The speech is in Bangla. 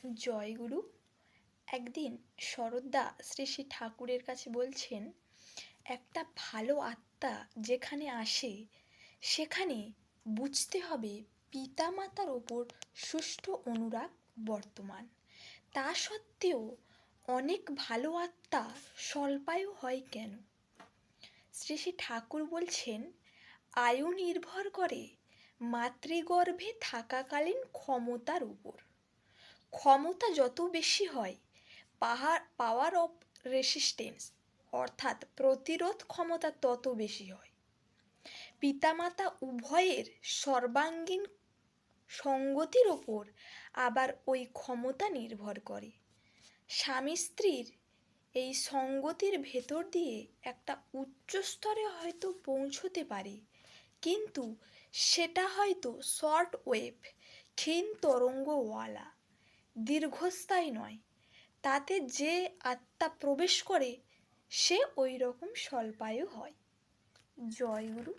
জয়গুরু। একদিন শরৎদা শ্রী শ্রী ঠাকুরের কাছে বলছেন, একটা ভালো আত্মা যেখানে আসে সেখানে বুঝতে হবে পিতামাতার ওপর সুষ্ঠু অনুরাগ বর্তমান। তা সত্ত্বেও অনেক ভালো আত্মা স্বল্পায়ু হয় কেন? শ্রী শ্রী ঠাকুর বলছেন, আয়ু নির্ভর করে মাতৃগর্ভে থাকাকালীন ক্ষমতার উপর। ক্ষমতা যত বেশি হয়, পাওয়ার অফ রেসিস্টেন্স অর্থাৎ প্রতিরোধ ক্ষমতা তত বেশি হয়। পিতামাতা উভয়ের সর্বাঙ্গীন সঙ্গতির ওপর আবার ওই ক্ষমতা নির্ভর করে। স্বামী স্ত্রীর এই সঙ্গতির ভেতর দিয়ে একটা উচ্চ স্তরে হয়তো পৌঁছতে পারে, কিন্তু সেটা হয়তো শর্ট ওয়েভ, ক্ষীণ তরঙ্গওয়ালা, দীর্ঘস্থায়ী নয়। তাতে যে আত্মা প্রবেশ করে সে ওই রকম স্বল্পায়ু হয়। জয়গুরু।